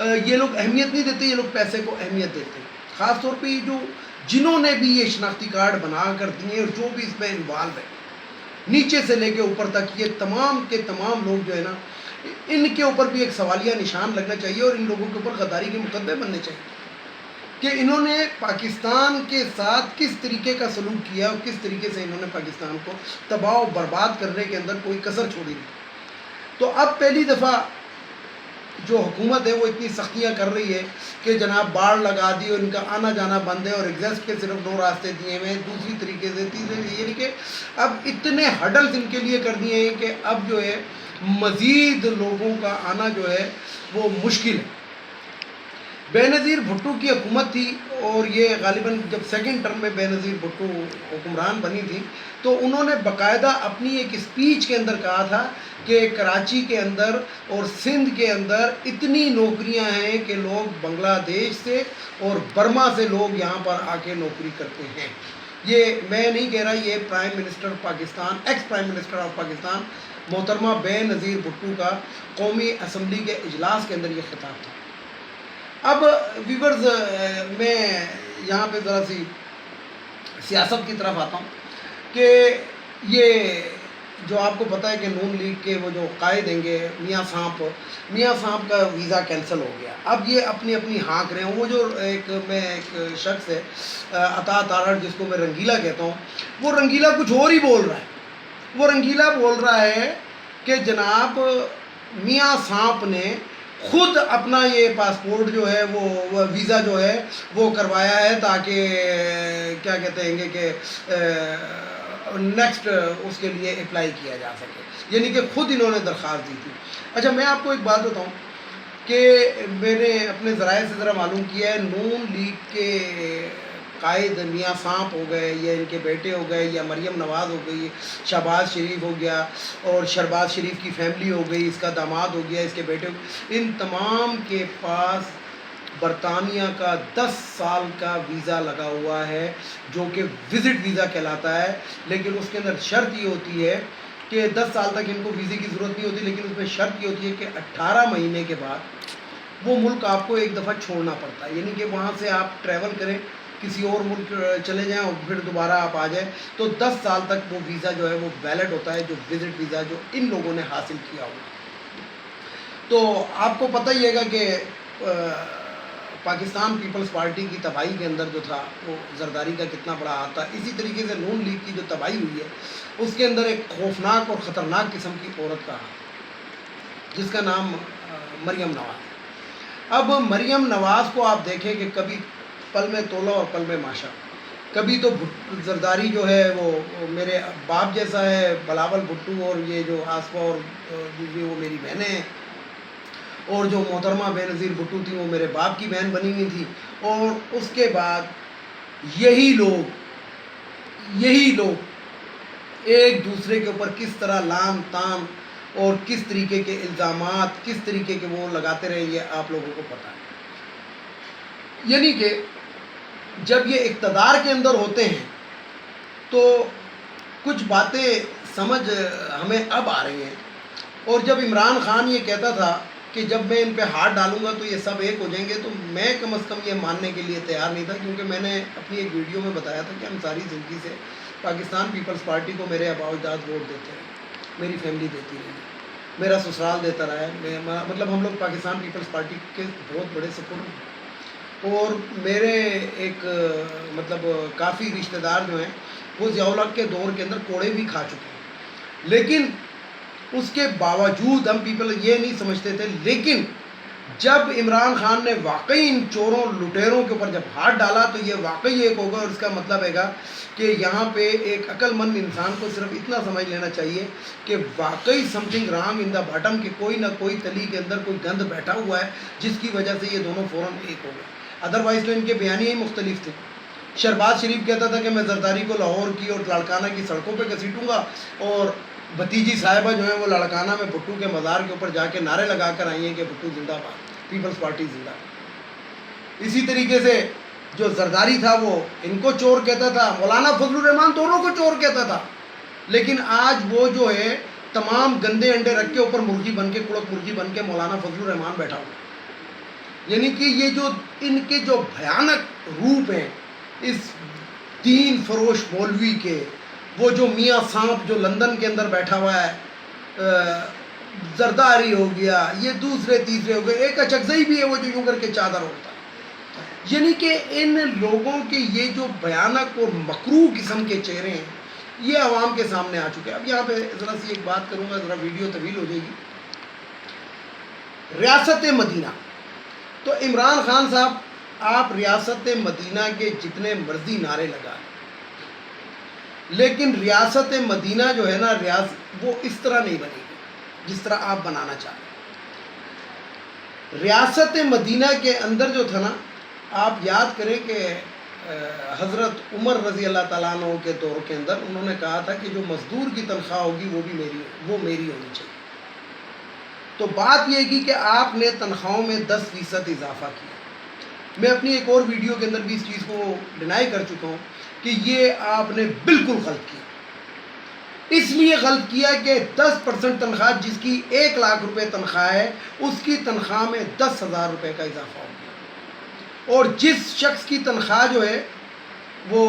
یہ لوگ اہمیت نہیں دیتے، یہ لوگ پیسے کو اہمیت دیتے ہیں. خاص طور پہ یہ جو جنہوں نے بھی یہ شناختی کارڈ بنا کر دیے اور جو بھی اس میں انوالو ہے، نیچے سے لے کے اوپر تک، یہ تمام کے تمام لوگ جو ہے نا، ان کے اوپر بھی ایک سوالیہ نشان لگنا چاہیے اور ان لوگوں کے اوپر غداری کے مقدمے بننے چاہیے کہ انہوں نے پاکستان کے ساتھ کس طریقے کا سلوک کیا اور کس طریقے سے انہوں نے پاکستان کو تباہ و برباد کرنے کے اندر کوئی کسر چھوڑی نہیں. تو اب پہلی دفعہ جو حکومت ہے وہ اتنی سختیاں کر رہی ہے کہ جناب باڑ لگا دی اور ان کا آنا جانا بند ہے اور ایگزسٹ کے صرف 2 راستے دیے ہوئے ہیں، دوسری طریقے سے تیسرے، یعنی کہ اب اتنے ہڈلز ان کے لیے کر دیے ہیں کہ اب جو ہے مزید لوگوں کا آنا جو ہے وہ مشکل ہے. بے نظیر بھٹو کی حکومت تھی اور یہ غالباً جب سیکنڈ ٹرم میں بے نظیر بھٹو حکمران بنی تھی تو انہوں نے باقاعدہ اپنی ایک اسپیچ کے اندر کہا تھا کہ کراچی کے اندر اور سندھ کے اندر اتنی نوکریاں ہیں کہ لوگ بنگلہ دیش سے اور برما سے لوگ یہاں پر آ کے نوکری کرتے ہیں. یہ میں نہیں کہہ رہا، یہ prime minister Pakistan, ex prime minister of Pakistan محترمہ بے نظیر بھٹو کا قومی اسمبلی کے اجلاس کے اندر یہ خطاب تھا. اب ویورز، میں یہاں پہ ذرا سی سیاست کی طرف آتا ہوں کہ یہ جو آپ کو پتہ ہے کہ نون لیگ کے وہ جو قائد ہیں گے میاں صاحب کا ویزا کینسل ہو گیا. اب یہ اپنی اپنی ہانک رہے ہیں. وہ جو ایک شخص ہے عطا تارڑ، جس کو میں رنگیلا کہتا ہوں، وہ رنگیلا کچھ اور ہی بول رہا ہے. وہ رنگیلا بول رہا ہے کہ جناب میاں صاحب نے خود اپنا یہ پاسپورٹ جو ہے وہ ویزا جو ہے وہ کروایا ہے تاکہ کیا کہتے ہیں کہ نیکسٹ اس کے لیے اپلائی کیا جا سکے، یعنی کہ خود انہوں نے درخواست دی تھی. اچھا، میں آپ کو ایک بات بتاؤں کہ میں نے اپنے ذرائع سے ذرا معلوم کیا ہے، نون لیگ کے قائد میاں صاحب ہو گئے یا ان کے بیٹے ہو گئے یا مریم نواز ہو گئی، شہباز شریف ہو گیا اور شہباز شریف کی فیملی ہو گئی، اس کا داماد ہو گیا، اس کے بیٹے ہو گئے، ان تمام کے پاس برطانیہ کا 10 سال کا ویزا لگا ہوا ہے جو کہ وزٹ ویزا کہلاتا ہے. لیکن اس کے اندر شرط یہ ہوتی ہے کہ 10 سال تک ان کو ویزے کی ضرورت نہیں ہوتی، لیکن اس میں شرط یہ ہوتی ہے کہ 18 مہینے کے بعد وہ ملک آپ کو ایک دفعہ چھوڑنا پڑتا ہے، یعنی کہ وہاں سے آپ ٹریول کریں، کسی اور ملک چلے جائیں اور پھر دوبارہ آپ آ جائیں تو 10 سال تک وہ ویزا جو ہے وہ ویلڈ ہوتا ہے، جو وزٹ ویزا جو ان لوگوں نے حاصل کیا ہوگا. تو آپ کو پتہ ہی ہے کہ پاکستان پیپلز پارٹی کی تباہی کے اندر جو تھا وہ زرداری کا کتنا بڑا ہاتھ تھا. اسی طریقے سے نون لیگ کی جو تباہی ہوئی ہے اس کے اندر ایک خوفناک اور خطرناک قسم کی عورت کا ہاتھ، جس کا نام مریم نواز ہے. اب مریم نواز کو آپ دیکھیں کہ کبھی پل میں تولا اور پل میں ماشا. کبھی تو زرداری جو ہے وہ میرے باپ جیسا ہے، بلاول بھٹو، اور یہ جو آصفہ اور دوسری وہ میری بہنیں ہیں، اور جو محترمہ بے نظیر بھٹو تھی وہ میرے باپ کی بہن بنی ہوئی تھی. اور اس کے بعد یہی لوگ ایک دوسرے کے اوپر کس طرح لام تام اور کس طریقے کے الزامات، کس طریقے کے وہ لگاتے رہے، یہ آپ لوگوں کو پتہ ہے. یعنی کہ جب یہ اقتدار کے اندر ہوتے ہیں تو کچھ باتیں سمجھ ہمیں اب آ رہی ہیں. اور جب عمران خان یہ کہتا تھا کہ جب میں ان پہ ہاتھ ڈالوں گا تو یہ سب ایک ہو جائیں گے، تو میں کم از کم یہ ماننے کے لیے تیار نہیں تھا، کیونکہ میں نے اپنی ایک ویڈیو میں بتایا تھا کہ ہم ساری زندگی سے پاکستان پیپلز پارٹی کو میرے آباء و اجداد ووٹ دیتے رہے، میری فیملی دیتی رہی، میرا سسرال دیتا رہا ہے. مطلب ہم لوگ پاکستان پیپلز پارٹی کے بہت بڑے سپورٹر ہیں. اور میرے ایک مطلب کافی رشتہ دار جو ہیں وہ ضیاء الحق کے دور کے اندر کوڑے بھی کھا چکے ہیں، لیکن اس کے باوجود ہم پیپل یہ نہیں سمجھتے تھے. لیکن جب عمران خان نے واقعی ان چوروں لٹیروں کے اوپر جب ہاتھ ڈالا تو یہ واقعی ایک ہوگا، اور اس کا مطلب ہے گا کہ یہاں پہ ایک عقل مند انسان کو صرف اتنا سمجھ لینا چاہیے کہ واقعی some thing wrong in the bottom, کہ کوئی نہ کوئی تلی کے اندر کوئی گند بیٹھا ہوا ہے جس کی وجہ سے یہ دونوں فوراً ایک ہو گئے. ادروائز تو ان کے بیانیے ہی مختلف تھے. شہباز شریف کہتا تھا کہ میں زرداری کو لاہور کی اور لاڑکانہ کی سڑکوں پہ گھسیٹوں گا، اور بھتیجی صاحبہ جو ہیں وہ لاڑکانہ میں بھٹو کے مزار کے اوپر جا کے نعرے لگا کر آئی ہیں کہ بھٹو زندہ باد، پیپلز پارٹی زندہ باد. اسی طریقے سے جو زرداری تھا وہ ان کو چور کہتا تھا، مولانا فضل الرحمان دونوں کو چور کہتا تھا. لیکن آج وہ جو ہے تمام گندے انڈے رکھ کے اوپر مرغی بن کے، کڑک مرغی بن کے مولانا فضل الرحمان بیٹھا ہوا. یعنی کہ یہ جو ان کے جو بھیانک روپ ہیں اس دین فروش مولوی کے، وہ جو میاں سانپ جو لندن کے اندر بیٹھا ہوا ہے، زرداری ہو گیا، یہ دوسرے تیسرے ہو گئے، ایک اچکزئی بھی ہے وہ جو یوں کر کے چادر ہوتا ہے. یعنی کہ ان لوگوں کے یہ جو بھیانک اور مکروہ قسم کے چہرے ہیں یہ عوام کے سامنے آ چکے ہیں. اب یہاں پہ ذرا سی ایک بات کروں گا، ذرا ویڈیو طویل ہو جائے گی. ریاست مدینہ، تو عمران خان صاحب آپ ریاست مدینہ کے جتنے مرضی نعرے لگائیں، لیکن ریاست مدینہ جو ہے نا وہ اس طرح نہیں بنے گی جس طرح آپ بنانا چاہتے ہیں. ریاست مدینہ کے اندر جو تھا نا، آپ یاد کریں کہ حضرت عمر رضی اللہ تعالیٰ عنہ کے دور کے اندر انہوں نے کہا تھا کہ جو مزدور کی تنخواہ ہوگی وہ بھی میری ہونی چاہیے. تو بات یہ کی کہ آپ نے تنخواہوں میں 10% اضافہ کیا. میں اپنی ایک اور ویڈیو کے اندر بھی اس چیز کو ڈینائی کر چکا ہوں کہ یہ آپ نے بالکل غلط کیا. اس لیے غلط کیا کہ 10% تنخواہ، جس کی 1 لاکھ روپے تنخواہ ہے، اس کی تنخواہ میں 10,000 روپے کا اضافہ ہو گیا. اور جس شخص کی تنخواہ جو ہے وہ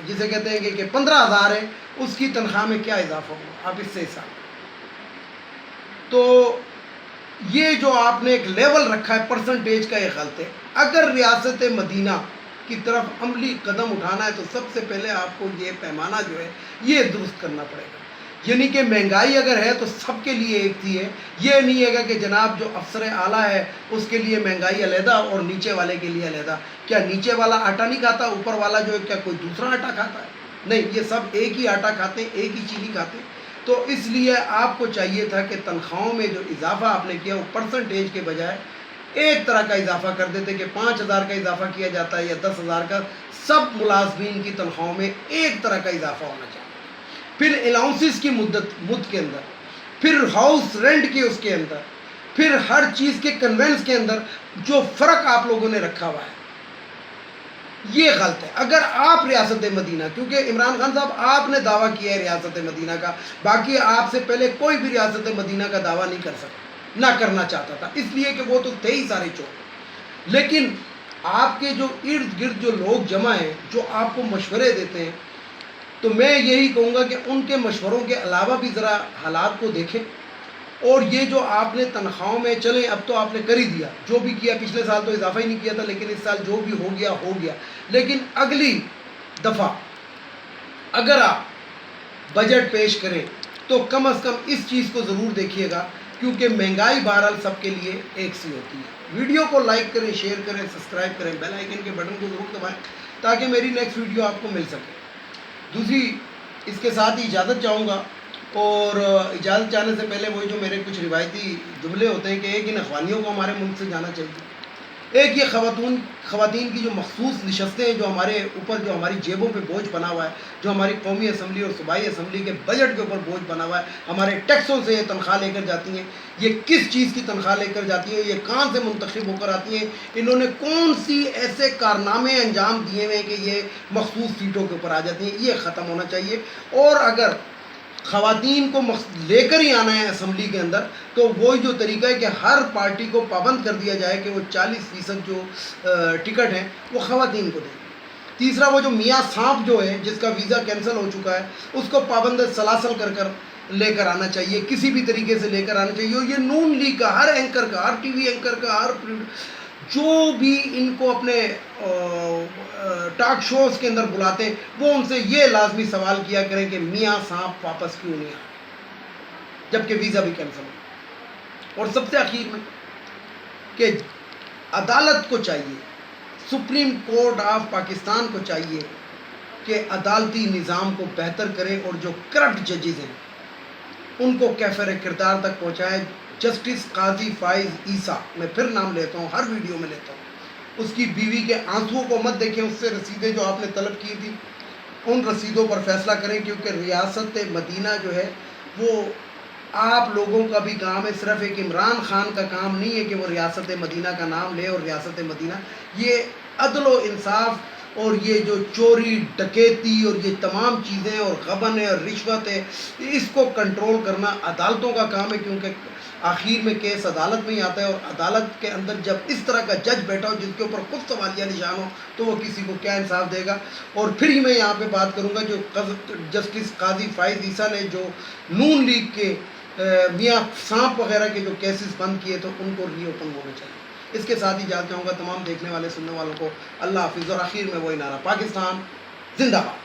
جسے کہتے ہیں کہ 15,000 ہے، اس کی تنخواہ میں کیا اضافہ ہوگا، آپ اس سے حساب. تو یہ جو آپ نے ایک لیول رکھا ہے پرسنٹیج کا، یہ غلط ہے. اگر ریاست مدینہ کی طرف عملی قدم اٹھانا ہے تو سب سے پہلے آپ کو یہ پیمانہ جو ہے یہ درست کرنا پڑے گا. یعنی کہ مہنگائی اگر ہے تو سب کے لیے ایک تھی ہے. یہ نہیں ہے کہ جناب جو افسر اعلیٰ ہے اس کے لیے مہنگائی علیحدہ اور نیچے والے کے لیے علیحدہ. کیا نیچے والا آٹا نہیں کھاتا، اوپر والا جو ہے کیا کوئی دوسرا آٹا کھاتا ہے؟ نہیں، یہ سب ایک ہی آٹا کھاتے ہیں، ایک ہی چینی کھاتے ہیں. تو اس لیے آپ کو چاہیے تھا کہ تنخواہوں میں جو اضافہ آپ نے کیا وہ پرسنٹیج کے بجائے ایک طرح کا اضافہ کر دیتے کہ 5,000 کا اضافہ کیا جاتا ہے یا 10,000 کا. سب ملازمین کی تنخواہوں میں ایک طرح کا اضافہ ہونا چاہیے. پھر الاؤنسز کی مد کے اندر، پھر ہاؤس رینٹ کے اس کے اندر، پھر ہر چیز کے کنوینس کے اندر جو فرق آپ لوگوں نے رکھا ہوا ہے یہ غلط ہے. اگر آپ ریاست مدینہ، کیونکہ عمران خان صاحب آپ نے دعویٰ کیا ہے ریاست مدینہ کا، باقی آپ سے پہلے کوئی بھی ریاست مدینہ کا دعویٰ نہیں کر سکتا، نہ کرنا چاہتا تھا، اس لیے کہ وہ تو تھے ہی سارے چور. لیکن آپ کے جو ارد گرد جو لوگ جمع ہیں جو آپ کو مشورے دیتے ہیں، تو میں یہی کہوں گا کہ ان کے مشوروں کے علاوہ بھی ذرا حالات کو دیکھیں. اور یہ جو آپ نے تنخواہوں میں چلیں، اب تو آپ نے کر ہی دیا، جو بھی کیا. پچھلے سال تو اضافہ ہی نہیں کیا تھا، لیکن اس سال جو بھی ہو گیا ہو گیا. لیکن اگلی دفعہ اگر آپ بجٹ پیش کریں تو کم از کم اس چیز کو ضرور دیکھیے گا، کیونکہ مہنگائی بہرحال سب کے لیے ایک سی ہوتی ہے. ویڈیو کو لائک کریں، شیئر کریں، سبسکرائب کریں، بیل آئیکن کے بٹن کو ضرور دبائیں تاکہ میری نیکسٹ ویڈیو آپ کو مل سکے. دوسری اس کے ساتھ ہی اجازت چاہوں گا، اور اجازت چاہنے سے پہلے وہی جو میرے کچھ روایتی جملے ہوتے ہیں کہ ایک ان اخوانیوں کو ہمارے ملک سے جانا چاہیے. ایک یہ خواتین کی جو مخصوص نشستیں ہیں جو ہمارے اوپر، جو ہماری جیبوں پہ بوجھ بنا ہوا ہے، جو ہماری قومی اسمبلی اور صوبائی اسمبلی کے بجٹ کے اوپر بوجھ بنا ہوا ہے، ہمارے ٹیکسوں سے یہ تنخواہ لے کر جاتی ہیں. یہ کس چیز کی تنخواہ لے کر جاتی ہیں؟ یہ کہاں سے منتخب ہو کر آتی ہیں؟ انہوں نے کون سی ایسے کارنامے انجام دیے ہوئے ہیں کہ یہ مخصوص سیٹوں کے اوپر آ جاتی ہیں؟ یہ ختم ہونا چاہیے. اور اگر خواتین کو لے کر ہی آنا ہے اسمبلی کے اندر تو وہی جو طریقہ ہے کہ ہر پارٹی کو پابند کر دیا جائے کہ وہ 40% جو ٹکٹ ہیں وہ خواتین کو دیں. تیسرا، وہ جو میاں سانپ جو ہے جس کا ویزا کینسل ہو چکا ہے اس کو پابند سلاسل کر لے کر آنا چاہیے، کسی بھی طریقے سے لے کر آنا چاہیے. اور یہ نون لیگ کا ہر اینکر کا، ہر ٹی وی اینکر کا، ہر جو بھی ان کو اپنے ٹاک شوز کے اندر بلاتے ہیں وہ ان سے یہ لازمی سوال کیا کریں کہ میاں سانپ واپس کیوں نہیں آئے جبکہ ویزا بھی کینسل ہو. اور سب سے اخیر میں کہ عدالت کو چاہیے، سپریم کورٹ آف پاکستان کو چاہیے کہ عدالتی نظام کو بہتر کرے اور جو کرپٹ ججز ہیں ان کو کیفر کردار تک پہنچائے. جسٹس قاضی فائز عیسیٰ، میں پھر نام لیتا ہوں، ہر ویڈیو میں لیتا ہوں، اس کی بیوی کے آنسوؤں کو مت دیکھیں، اس سے رسیدیں جو آپ نے طلب کی تھی ان رسیدوں پر فیصلہ کریں. کیونکہ ریاست مدینہ جو ہے وہ آپ لوگوں کا بھی کام ہے، صرف ایک عمران خان کا کام نہیں ہے کہ وہ ریاست مدینہ کا نام لے. اور ریاست مدینہ یہ عدل و انصاف اور یہ جو چوری ڈکیتی اور یہ تمام چیزیں اور غبن ہے اور رشوت ہے، اس کو کنٹرول کرنا عدالتوں کا کام ہے. کیونکہ آخر میں کیس عدالت میں ہی آتا ہے، اور عدالت کے اندر جب اس طرح کا جج بیٹھا ہو جس کے اوپر خود سوالیہ نشان ہو تو وہ کسی کو کیا انصاف دے گا۔ اور پھر ہی میں یہاں پہ بات کروں گا جو جسٹس قاضی فائز عیسیٰ نے جو نون لیگ کے میاں سانپ وغیرہ کے جو کیسز بند کیے تو ان کو ری اوپن ہونا چاہیے۔ اس کے ساتھ ہی جانا چاہوں گا تمام دیکھنے والے سننے والوں کو اللہ حافظ، اور آخر میں وہی نعرہ پاکستان زندہ باد۔